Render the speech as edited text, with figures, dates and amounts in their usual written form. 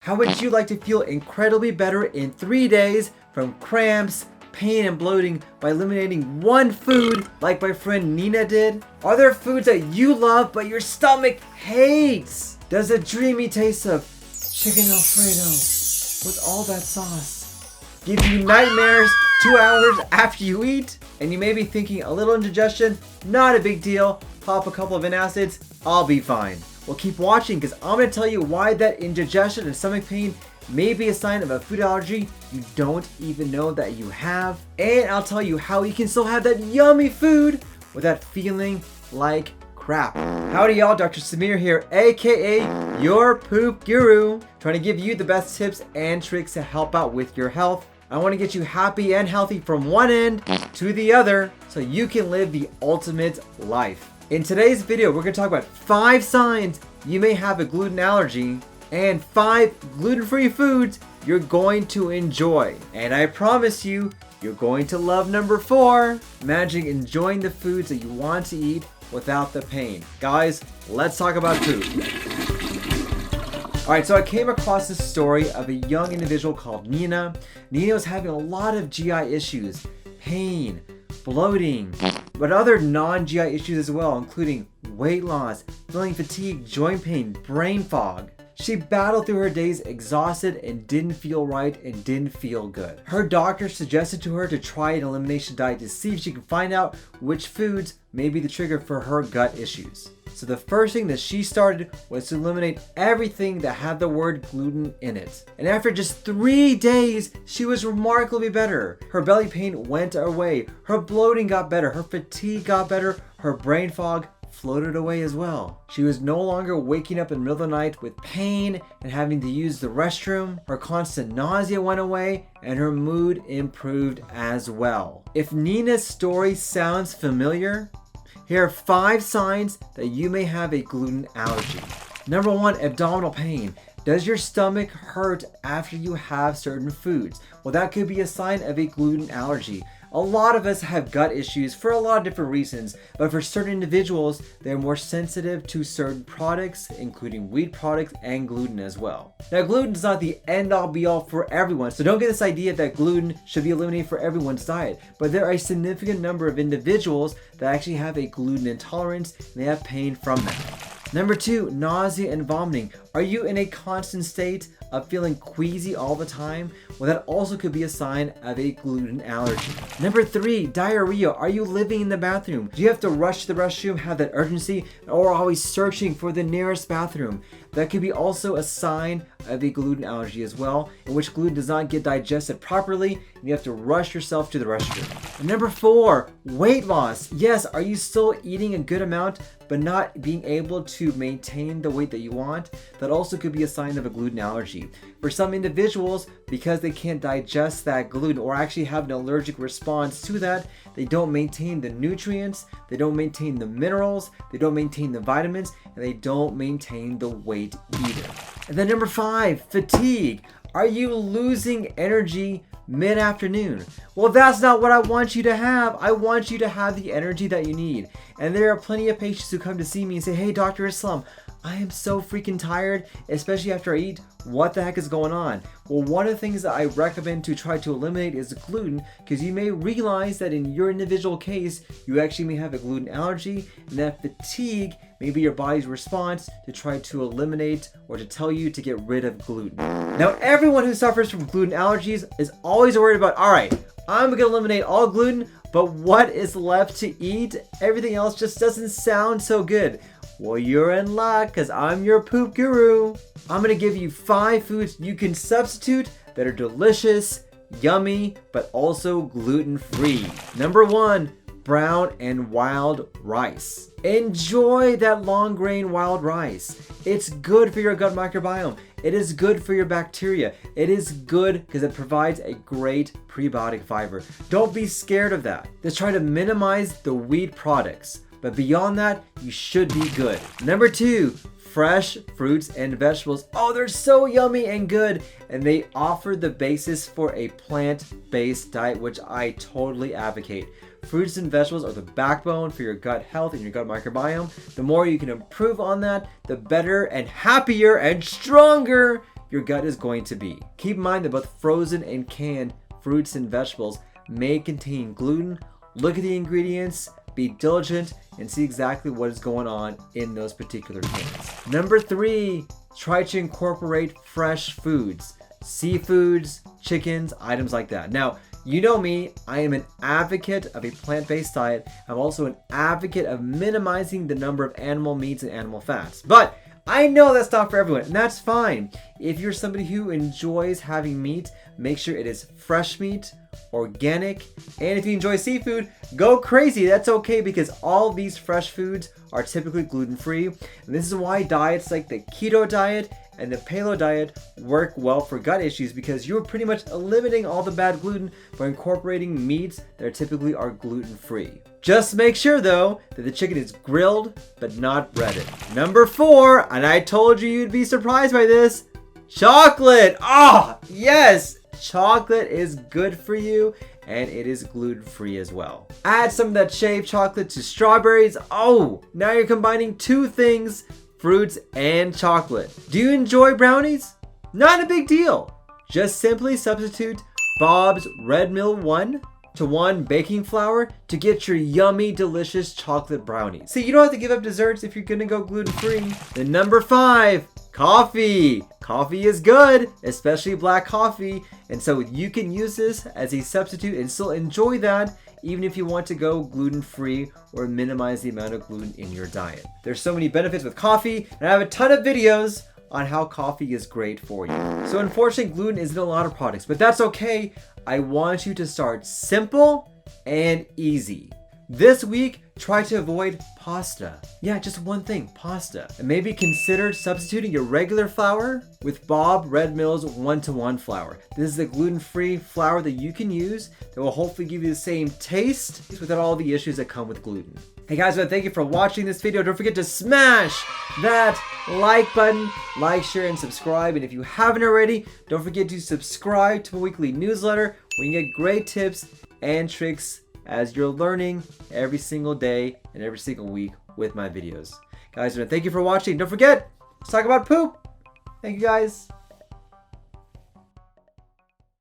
How would you like to feel incredibly better in 3 days from cramps, pain, and bloating by eliminating one food like my friend Nina did? Are there foods that you love but your stomach hates? Does a dreamy taste of chicken Alfredo with all that sauce give you nightmares 2 hours after you eat? And you may be thinking a little indigestion, not a big deal, pop a couple of antacids, I'll be fine. Well, keep watching because I'm going to tell you why that indigestion and stomach pain may be a sign of a food allergy you don't even know that you have. And I'll tell you how you can still have that yummy food without feeling like crap. Howdy y'all, Dr. Samir here, aka your poop guru, trying to give you the best tips and tricks to help out with your health. I want to get you happy and healthy from one end to the other so you can live the ultimate life. In today's video, we're going to talk about 5 signs you may have a gluten allergy and 5 gluten-free foods you're going to enjoy. And I promise you, you're going to love number 4, managing enjoying the foods that you want to eat without the pain. Guys, let's talk about food. Alright, so I came across this story of a young individual called Nina. Nina was having a lot of GI issues, pain, bloating, but other non-GI issues as well, including weight loss, feeling fatigue, joint pain, brain fog. She battled through her days exhausted and didn't feel right and didn't feel good. Her doctor suggested to her to try an elimination diet to see if she could find out which foods may be the trigger for her gut issues. So the first thing that she started was to eliminate everything that had the word gluten in it. And after just 3 days, she was remarkably better. Her belly pain went away, her bloating got better, her fatigue got better, her brain fog floated away as well. She was no longer waking up in the middle of the night with pain and having to use the restroom. Her constant nausea went away and her mood improved as well. If Nina's story sounds familiar, here are 5 signs that you may have a gluten allergy. Number 1, abdominal pain. Does your stomach hurt after you have certain foods? Well, that could be a sign of a gluten allergy. A lot of us have gut issues for a lot of different reasons, but for certain individuals, they're more sensitive to certain products, including wheat products and gluten as well. Now, gluten is not the end-all be-all for everyone, so don't get this idea that gluten should be eliminated for everyone's diet, but there are a significant number of individuals that actually have a gluten intolerance and they have pain from that. Number 2, nausea and vomiting. Are you in a constant state of feeling queasy all the time? Well, that also could be a sign of a gluten allergy. Number 3, diarrhea. Are you living in the bathroom? Do you have to rush to the restroom, have that urgency, or always searching for the nearest bathroom? That could be also a sign of a gluten allergy as well, in which gluten does not get digested properly and you have to rush yourself to the restroom. And number 4, weight loss. Yes, are you still eating a good amount but not being able to maintain the weight that you want? That also could be a sign of a gluten allergy. For some individuals, because they can't digest that gluten or actually have an allergic response to that, they don't maintain the nutrients, they don't maintain the minerals, they don't maintain the vitamins, and they don't maintain the weight either. And then number 5, fatigue. Are you losing energy mid-afternoon? Well, that's not what I want you to have. I want you to have the energy that you need. And there are plenty of patients who come to see me and say, hey, Dr. Islam, I am so freaking tired, especially after I eat. What the heck is going on? Well, one of the things that I recommend to try to eliminate is gluten, because you may realize that in your individual case, you actually may have a gluten allergy, and that fatigue may be your body's response to try to eliminate or to tell you to get rid of gluten. Now, everyone who suffers from gluten allergies is always worried about, all right, I'm gonna eliminate all gluten, but what is left to eat? Everything else just doesn't sound so good. Well, you're in luck, because I'm your poop guru. I'm going to give you 5 foods you can substitute that are delicious, yummy, but also gluten-free. Number 1, brown and wild rice. Enjoy that long grain wild rice. It's good for your gut microbiome. It is good for your bacteria. It is good because it provides a great prebiotic fiber. Don't be scared of that. Just try to minimize the wheat products. But beyond that, you should be good. Number 2, fresh fruits and vegetables. Oh, they're so yummy and good. And they offer the basis for a plant-based diet, which I totally advocate. Fruits and vegetables are the backbone for your gut health and your gut microbiome. The more you can improve on that, the better and happier and stronger your gut is going to be. Keep in mind that both frozen and canned fruits and vegetables may contain gluten. Look at the ingredients, be diligent, and see exactly what is going on in those particular cans. Number 3, try to incorporate fresh foods, seafoods, chickens, items like that. Now, you know me, I am an advocate of a plant-based diet. I'm also an advocate of minimizing the number of animal meats and animal fats. But I know that's not for everyone, and that's fine. If you're somebody who enjoys having meat, make sure it is fresh meat, organic, and if you enjoy seafood, go crazy. That's okay, because all these fresh foods are typically gluten-free. And this is why diets like the keto diet and the paleo diet work well for gut issues, because you're pretty much eliminating all the bad gluten by incorporating meats that typically are gluten-free. Just make sure though that the chicken is grilled but not breaded. Number 4, and I told you you'd be surprised by this, chocolate. Oh, yes, chocolate is good for you, and it is gluten-free as well. Add some of that shaved chocolate to strawberries. Oh, now you're combining 2 things, fruits and chocolate. Do you enjoy brownies? Not a big deal. Just simply substitute Bob's Red Mill 1 to 1 baking flour to get your yummy, delicious chocolate brownies. See, you don't have to give up desserts if you're gonna go gluten-free. Then number 5, coffee. Coffee is good, especially black coffee, and so you can use this as a substitute and still enjoy that, even if you want to go gluten-free or minimize the amount of gluten in your diet. There's so many benefits with coffee, and I have a ton of videos on how coffee is great for you. So unfortunately, gluten isn't in a lot of products, but that's okay. I want you to start simple and easy. This week, try to avoid pasta. Yeah, just one thing, pasta. And maybe consider substituting your regular flour with Bob Red Mill's 1-to-1 flour. This is a gluten-free flour that you can use that will hopefully give you the same taste without all the issues that come with gluten. Hey guys, well, thank you for watching this video. Don't forget to smash that like button, like, share, and subscribe. And if you haven't already, don't forget to subscribe to my weekly newsletter where you can get great tips and tricks as you're learning every single day and every single week with my videos. Guys, thank you for watching. Don't forget, let's talk about poop. Thank you guys.